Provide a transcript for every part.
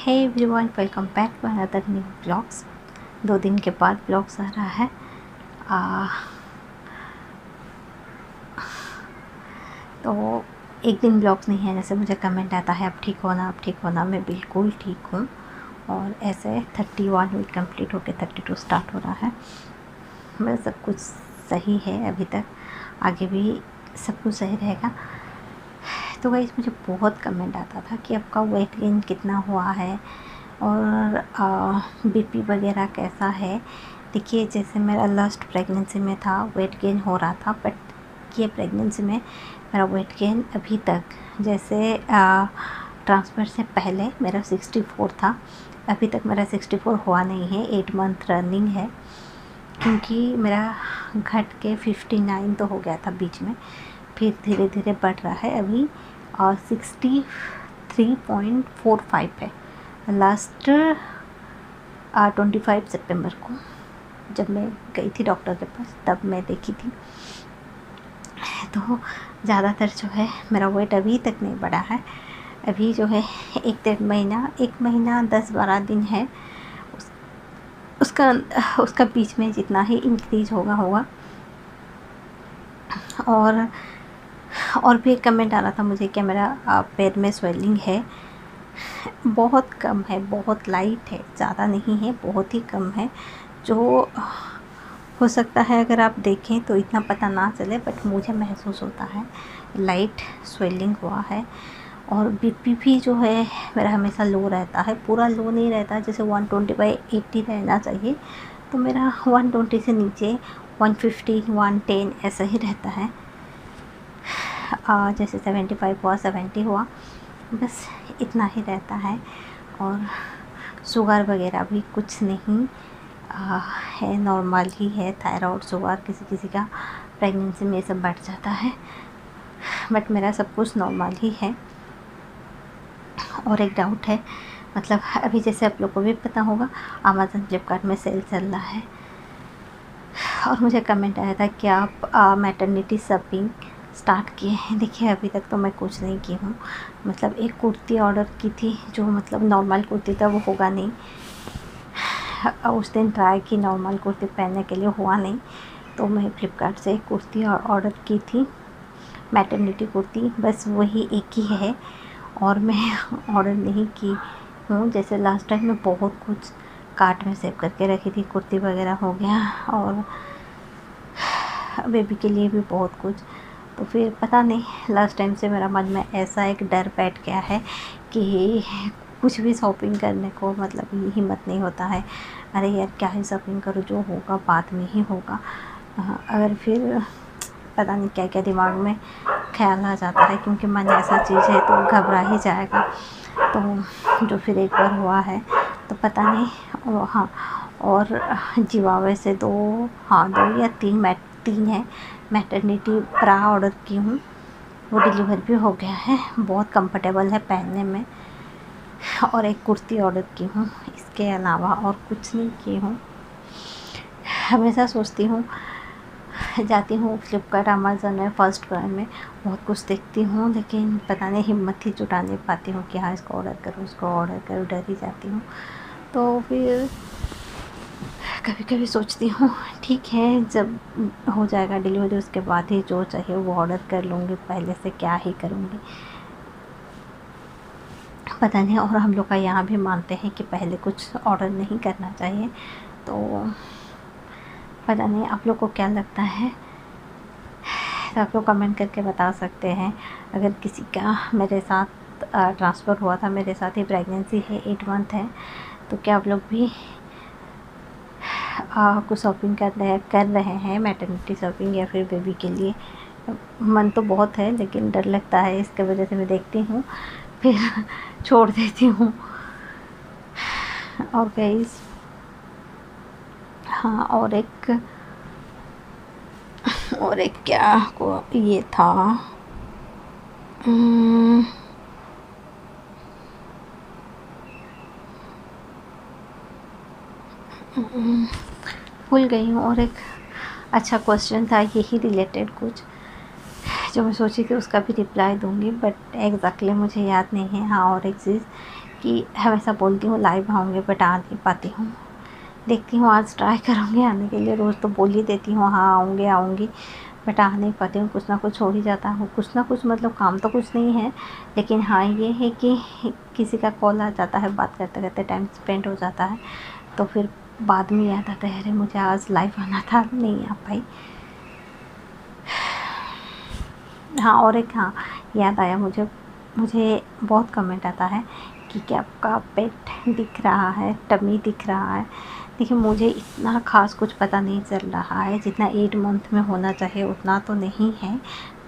Hey everyone, welcome back to another new blogs. 2 दिन के बाद ब्लॉग्स आ रहा है। तो एक दिन ब्लॉग्स नहीं है, जैसे मुझे कमेंट आता है अब ठीक होना, अब ठीक होना। मैं बिल्कुल ठीक हूँ और ऐसे 31 वीक कंप्लीट होकर 32 स्टार्ट हो रहा है। मेरा सब कुछ सही है अभी तक, आगे भी सब कुछ सही रहेगा। तो गाइस, मुझे बहुत कमेंट आता था कि आपका वेट गेन कितना हुआ है और बीपी वगैरह कैसा है। देखिए, जैसे मेरा लास्ट प्रेगनेंसी में था वेट गेन हो रहा था, बट ये प्रेगनेंसी में मेरा वेट गेन अभी तक, जैसे ट्रांसफ़र से पहले मेरा 64 था, अभी तक मेरा 64 हुआ नहीं है। 8 मंथ रनिंग है, क्योंकि मेरा घट के 59 तो हो गया था बीच में, फिर धीरे धीरे बढ़ रहा है अभी और 63.45 है। लास्ट 25 सितंबर को जब मैं गई थी डॉक्टर के पास, तब मैं देखी थी। तो ज़्यादातर जो है मेरा वेट अभी तक नहीं बढ़ा है। अभी जो है 1 महीना 10-12 दिन है, उसका बीच में जितना ही इंक्रीज होगा। और भी एक कमेंट आ रहा था मुझे कि मेरा पैर में स्वेलिंग है। बहुत कम है, बहुत लाइट है, ज़्यादा नहीं है, बहुत ही कम है। जो हो सकता है अगर आप देखें तो इतना पता ना चले, बट मुझे महसूस होता है लाइट स्वेलिंग हुआ है। और बीपी भी जो है मेरा हमेशा लो रहता है, पूरा लो नहीं रहता। जैसे 120/80 रहना चाहिए, तो मेरा 120 से नीचे 150 110 ऐसा ही रहता है। जैसे 75 हुआ, 70 हुआ, बस इतना ही रहता है। और शुगर वगैरह भी कुछ नहीं है, नॉर्मल ही है। थायराइड, शुगर किसी किसी का प्रेगनेंसी में सब बढ़ जाता है, बट मेरा सब कुछ नॉर्मल ही है। और एक डाउट है, मतलब अभी जैसे आप लोग को भी पता होगा, अमेज़न फ्लिपकार्ट में सेल चल रहा है और मुझे कमेंट आया था कि आप मैटरनिटी शॉपिंग स्टार्ट किए हैं। देखिए, अभी तक तो मैं कुछ नहीं की हूँ। मतलब एक कुर्ती ऑर्डर की थी, जो मतलब नॉर्मल कुर्ती था, वो होगा नहीं। उस दिन ट्राई की नॉर्मल कुर्ती पहनने के लिए, हुआ नहीं, तो मैं फ्लिपकार्ट से एक कुर्ती ऑर्डर की थी, मैटरनिटी कुर्ती, बस वही एक ही है और मैं ऑर्डर नहीं की हूँ। जैसे लास्ट टाइम मैं बहुत कुछ कार्ट में सेव करके रखी थी, कुर्ती वगैरह हो गया और बेबी के लिए भी बहुत कुछ। तो फिर पता नहीं, लास्ट टाइम से मेरा मन में ऐसा एक डर बैठ गया है कि कुछ भी शॉपिंग करने को मतलब ये हिम्मत नहीं होता है। अरे यार, क्या ही शॉपिंग करूँ, जो होगा बाद में ही होगा। अगर फिर पता नहीं क्या क्या दिमाग में ख्याल आ जाता है, क्योंकि मन ऐसा चीज़ है तो घबरा ही जाएगा। तो जो फिर एक बार हुआ है तो पता नहीं। हाँ, और जिवावे से 2 या 3 है मैटरनिटी ब्रा ऑर्डर की हूँ, वो डिलीवर भी हो गया है, बहुत कंफर्टेबल है पहनने में। और एक कुर्ती ऑर्डर की हूँ, इसके अलावा और कुछ नहीं की हूँ। हमेशा सोचती हूँ, जाती हूँ फ्लिपकार्ट, अमेज़न में, फर्स्ट क्राई में, बहुत कुछ देखती हूँ, लेकिन पता नहीं हिम्मत ही जुटा नहीं पाती हूँ कि हाँ इसको ऑर्डर करूँ, उसको ऑर्डर करूँ, डर ही जाती हूँ। तो फिर कभी कभी सोचती हूँ ठीक है, जब हो जाएगा डिलीवरी उसके बाद ही जो चाहिए वो ऑर्डर कर लूँगी, पहले से क्या ही करूँगी, पता नहीं। और हम लोग का यहाँ भी मानते हैं कि पहले कुछ ऑर्डर नहीं करना चाहिए। तो पता नहीं आप लोग को क्या लगता है, तो आप लोग कमेंट करके बता सकते हैं। अगर किसी का मेरे साथ ट्रांसफ़र हुआ था, मेरे साथ ही प्रेगनेंसी है, 8 मंथ है, तो क्या आप लोग भी कुछ शॉपिंग कर रहे हैं मैटरनिटी शॉपिंग या फिर बेबी के लिए? मन तो बहुत है, लेकिन डर लगता है, इसके वजह से मैं देखती हूँ फिर छोड़ देती हूँ। और गाइस, हाँ, और एक क्या को ये था, भूल गई हूँ। और एक अच्छा क्वेश्चन था यही रिलेटेड कुछ, जो मैं सोची थी उसका भी रिप्लाई दूँगी, बट एग्जैक्टली मुझे याद नहीं है। हाँ, और एक चीज़ कि हमेशा बोलती हूँ लाइव आऊँगी बट आ नहीं पाती हूँ। देखती हूँ आज ट्राई करूँगी आने के लिए। रोज़ तो बोल ही देती हूँ हाँ आऊँगी आऊँगी, बट आ नहीं पाती हूँ। कुछ ना कुछ हो ही जाता है, कुछ ना कुछ मतलब काम तो कुछ नहीं है, लेकिन हाँ ये है कि किसी का कॉल आ जाता है, बात करते करते टाइम स्पेंड हो जाता है, तो फिर बाद में याद आता है अरे मुझे आज लाइव आना था, नहीं आ पाई। हाँ और एक हाँ याद आया मुझे बहुत कमेंट आता है कि क्या आपका पेट दिख रहा है, टमी दिख रहा है। देखिए मुझे इतना ख़ास कुछ पता नहीं चल रहा है, जितना 8 मंथ में होना चाहिए उतना तो नहीं है,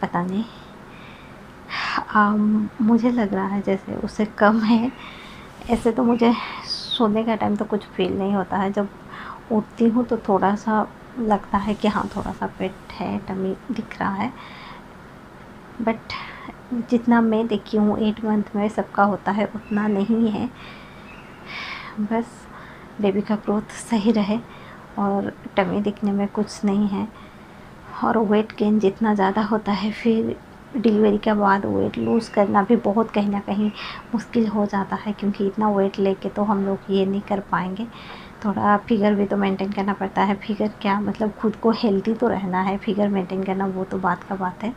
पता नहीं। मुझे लग रहा है जैसे उससे कम है। ऐसे तो मुझे सोने का टाइम तो कुछ फील नहीं होता है, जब उठती हूँ तो थोड़ा सा लगता है कि हाँ थोड़ा सा पेट है, टमी दिख रहा है, बट जितना मैं देखी हूँ 8 मंथ में सबका होता है उतना नहीं है। बस बेबी का ग्रोथ सही रहे और टमी दिखने में कुछ नहीं है। और वेट गेन जितना ज़्यादा होता है फिर डिलीवरी के बाद वेट लूज़ करना भी बहुत कहीं ना कहीं मुश्किल हो जाता है, क्योंकि इतना वेट लेके तो हम लोग ये नहीं कर पाएंगे। थोड़ा फिगर भी तो मेंटेन करना पड़ता है। फिगर क्या मतलब खुद को हेल्दी तो रहना है, फिगर मेंटेन करना वो तो बात का बात है,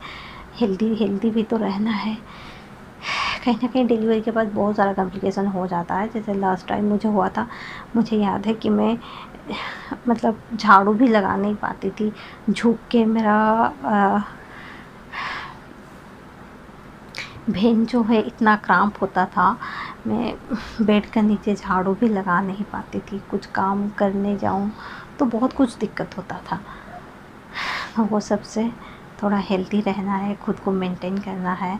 हेल्दी भी तो रहना है। कहीं ना कहीं डिलीवरी के बाद बहुत सारा कॉम्प्लिकेशन हो जाता है। जैसे लास्ट टाइम मुझे हुआ था, मुझे याद है कि मैं मतलब झाड़ू भी लगा नहीं पाती थी, झुक के मेरा भेन जो है इतना क्रैम्प होता था, मैं बेड के नीचे झाड़ू भी लगा नहीं पाती थी। कुछ काम करने जाऊं तो बहुत कुछ दिक्कत होता था। वो सबसे थोड़ा हेल्दी रहना है, खुद को मेंटेन करना है।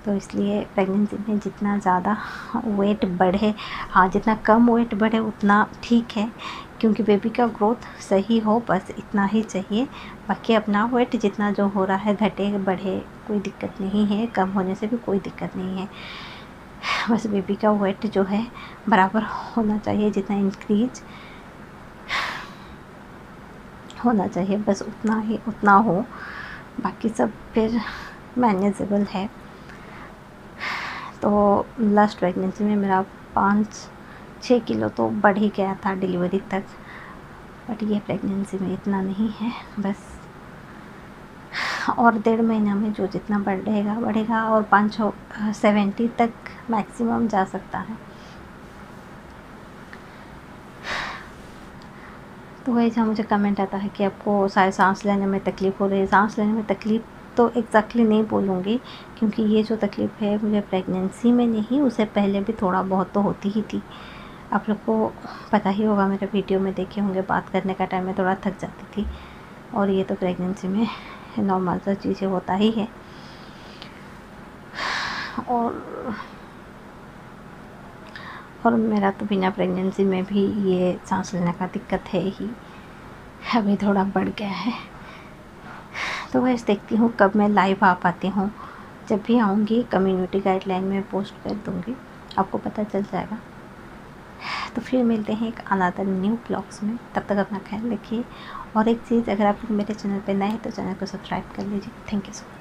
तो इसलिए प्रेगनेंसी में जितना ज़्यादा वेट बढ़े, हाँ जितना कम वेट बढ़े उतना ठीक है, क्योंकि बेबी का ग्रोथ सही हो, बस इतना ही चाहिए। बाकी अपना वेट जितना जो हो रहा है घटे बढ़े कोई दिक्कत नहीं है, कम होने से भी कोई दिक्कत नहीं है। बस बेबी का वेट जो है बराबर होना चाहिए, जितना इंक्रीज होना चाहिए बस उतना हो, बाकी सब फिर मैनेजेबल है। तो लास्ट प्रेगनेंसी में मेरा 5-6 किलो तो बढ़ ही गया था डिलीवरी तक, बट ये प्रेगनेंसी में इतना नहीं है। बस और 1.5 महीना में जो जितना बढ़ेगा और 70 तक मैक्सिमम जा सकता है। तो वही जहाँ मुझे कमेंट आता है कि आपको शायद सांस लेने में तकलीफ़ हो रही है। सांस लेने में तकलीफ़ तो एग्जैक्टली नहीं बोलूँगी, क्योंकि ये जो तकलीफ़ है मुझे प्रेगनेंसी में नहीं, उससे पहले भी थोड़ा बहुत तो होती ही थी। आप लोग को पता ही होगा, मेरे वीडियो में देखे होंगे, बात करने का टाइम में थोड़ा थक जाती थी, और ये तो प्रेगनेंसी में नॉर्मल सा चीज़ें होता ही है। और मेरा तो बिना प्रेगनेंसी में भी ये सांस लेने का दिक्कत है ही, अभी थोड़ा बढ़ गया है। तो बस देखती हूँ कब मैं लाइव आ पाती हूँ। जब भी आऊँगी कम्युनिटी गाइडलाइन में पोस्ट कर दूँगी, आपको पता चल जाएगा। तो फिर मिलते हैं एक अनदर न्यू ब्लॉग्स में, तब तक अपना ख्याल रखिए। और एक चीज़, अगर आप लोग मेरे चैनल पे नए हैं तो चैनल को सब्सक्राइब कर लीजिए। Thank you so much.